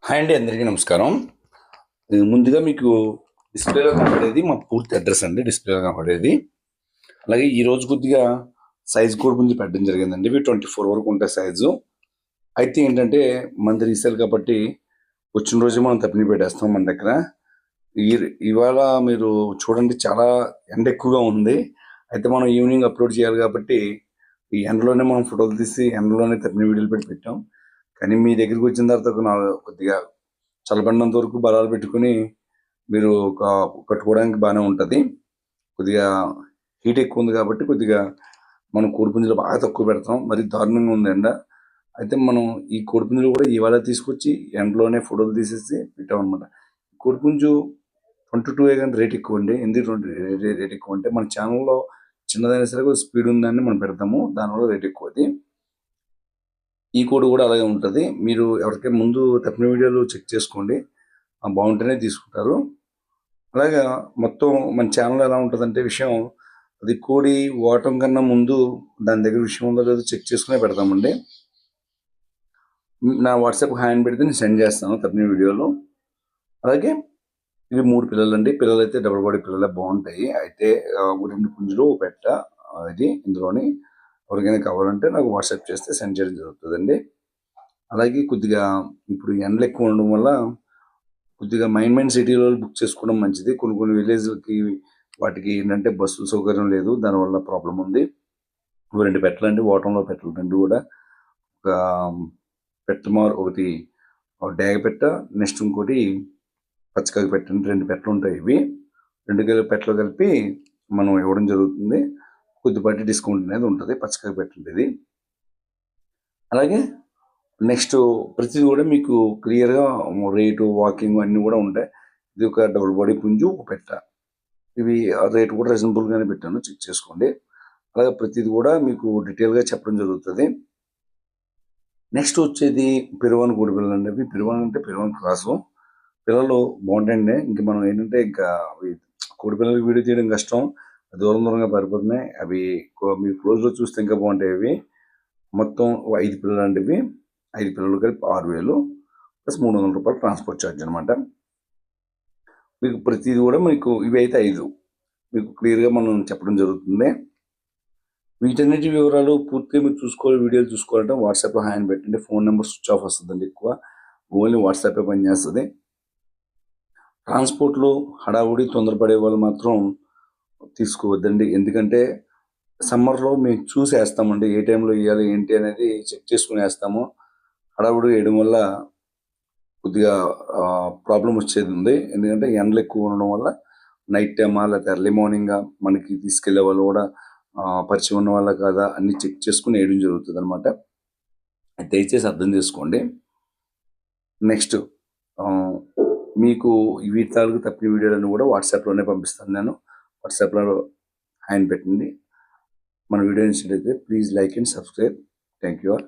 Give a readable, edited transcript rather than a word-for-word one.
Hi అండి, అందరికీ నమస్కారం. ముందుగా మీకు డిస్ప్లేలో కనపడేది మా పూర్తి అడ్రస్ అండి. డిస్ప్లేలో కనపడేది. అలాగే ఈరోజు కొద్దిగా సైజు కూడా కొంచెం పెట్టడం జరిగిందండి. ఇవి 24 వరకు ఉంటాయి సైజు. అయితే ఏంటంటే మనది రీసేల్ కాబట్టి వచ్చిన రోజు మనం తప్పిని పెట్టేస్తాం మన దగ్గర. ఈ ఇవాళ మీరు చూడండి, చాలా ఎండ ఎక్కువగా ఉంది. అయితే మనం ఈవినింగ్ అప్లోడ్ చేయాలి కాబట్టి ఈ ఎండలోనే మనం ఫోటోలు తీసి ఎండలోనే తప్పిన వీడియోలు పెట్టాం. కానీ మీ దగ్గరికి వచ్చిన తర్వాత కొద్దిగా చల్లబడినంత వరకు బలాలు పెట్టుకుని మీరు కట్టుకోవడానికి బాగానే ఉంటుంది. కొద్దిగా హీట్ ఎక్కువ ఉంది కాబట్టి కొద్దిగా మనం కోడిపుంజులు బాగా తక్కువ పెడతాం. మరి దారుణంగా ఉంది ఎండ. అయితే మనం ఈ కోడిపుంజులు కూడా ఇవాళ తీసుకొచ్చి ఎండలోనే ఫోటోలు తీసేసి పెట్టామన్నమాట. కోడిపుంజు 22 కానీ రేట్ ఎక్కువ అండి. ఎందుకు రేట్ ఎక్కువ అంటే మన ఛానల్లో చిన్నదైనా సరే కొద్దిగా స్పీడ్ ఉందని మనం పెడతాము, దానివల్ల రేట్ ఎక్కువ. అది ఈ కోడ్ కూడా అలాగే ఉంటుంది. మీరు ఎవరికైనా ముందు తప్పిన వీడియోలు చెక్ చేసుకోండి, బాగుంటేనే తీసుకుంటారు. అలాగా మొత్తం మన ఛానల్ ఎలా ఉంటుందంటే విషయం, అది కోడి ఓటం కన్నా ముందు దాని దగ్గర విషయం ఉందో లేదో చెక్ చేసుకునే పెడతామండి. నా వాట్సాప్ హ్యాండ్ పెడితే నేను సెండ్ చేస్తాను తప్పిన వీడియోలు. అలాగే ఇవి 3 పిల్లలండి. పిల్లలు అయితే డబుల్ బాడీ పిల్లలే బాగుంటాయి. అయితే 2 పుంజులు పెట్ట ఇది ఇందులోని. ఎవరికైనా కావాలంటే నాకు వాట్సాప్ చేస్తే సెండ్ చేయడం జరుగుతుందండి. అలాగే కొద్దిగా ఇప్పుడు ఎండలు ఎక్కువ ఉండడం వల్ల కొద్దిగా మైన్ సిటీలో బుక్ చేసుకోవడం మంచిది. కొన్ని విలేజ్లకి వాటికి ఏంటంటే బస్సు సౌకర్యం లేదు, దానివల్ల ప్రాబ్లం ఉంది. 2 పెట్టలండి, ఓటంలో పెట్టలు 2 కూడా. ఒక ఒకటి డేగ పెట్ట, నెక్స్ట్ ఇంకోటి పచ్చకాకి పెట్టండి. 2 పెట్టలు ఉంటాయి. ఇవి 2 పెట్టలు కలిపి మనం ఇవ్వడం జరుగుతుంది. కొద్దిపాటి డిస్కౌంట్ అనేది ఉంటుంది పచ్చకాకి పెట్టండి. అలాగే నెక్స్ట్ ప్రతిదీ కూడా మీకు క్లియర్గా రేటు, వాకింగ్ అన్నీ కూడా ఉంటాయి. ఇది ఒక డబుల్ బాడీ పుంజు, ఒక పెట్ట. ఇవి రేటు కూడా రీజనబుల్గానే పెట్టాను, చెక్ చేసుకోండి. అలాగే ప్రతిదీ కూడా మీకు డీటెయిల్గా చెప్పడం జరుగుతుంది. నెక్స్ట్ వచ్చేది పెరువాన్ కోడి పిల్లలు అండి. అవి పెరువాన్ అంటే పెరువాన్ క్రాసు పిల్లలు బాగుంటాయండి. ఇంక మనం ఏంటంటే ఇంకా అవి కోడి పిల్లలకి వీడియో తీయడం కష్టం, దూరంగా పారిపోతున్నాయి. అవి మీరు క్లోజ్లో చూస్తే ఇంకా బాగుంటాయి. అవి మొత్తం 5 పిల్లలు అండి. ఇవి 5 పిల్లలు కలిపి 6000 ప్లస్ 300 రూపాయలు ట్రాన్స్పోర్ట్ ఛార్జ్ అనమాట. మీకు ప్రతిదీ కూడా మీకు ఇవి అయితే 5 మీకు క్లియర్గా మనం చెప్పడం జరుగుతుంది. వీటన్నిటి వివరాలు పూర్తిగా మీరు చూసుకోవాలి, వీడియోలు చూసుకోవాలంటే వాట్సాప్లో హ్యాండ్ పెట్టండి. ఫోన్ నెంబర్ స్విచ్ ఆఫ్ వస్తుందండి, ఎక్కువ ఓన్లీ వాట్సాపే పనిచేస్తుంది. ట్రాన్స్పోర్ట్లో హడావుడి తొందరపడే వాళ్ళు మాత్రం తీసుకోవద్దండి. ఎందుకంటే సమ్మర్లో మేము చూసి వేస్తామండి, ఏ టైంలో వేయాలి ఏంటి అనేది చెక్ చేసుకుని వేస్తాము. హడావుడి వేయడం వల్ల కొద్దిగా ప్రాబ్లం వచ్చేది ఉంది. ఎందుకంటే ఎండలు ఎక్కువ ఉండడం వల్ల నైట్ టైమా లేకపోతే ఎర్లీ మార్నింగ్గా మనకి తీసుకెళ్లే వాళ్ళు కూడా పరిచయం ఉన్న వాళ్ళ కాదా అన్ని చెక్ చేసుకుని వేయడం జరుగుతుంది అనమాట. దయచేసి అర్థం చేసుకోండి. నెక్స్ట్ మీకు వీటి తాలూకు తప్పిన వీడియోలను కూడా వాట్సాప్లోనే పంపిస్తాను నేను. వాట్సాప్లో హ్యాండ్ పెట్టండి. మన వీడియో నచ్చినట్లయితే please like and subscribe. Thank you all.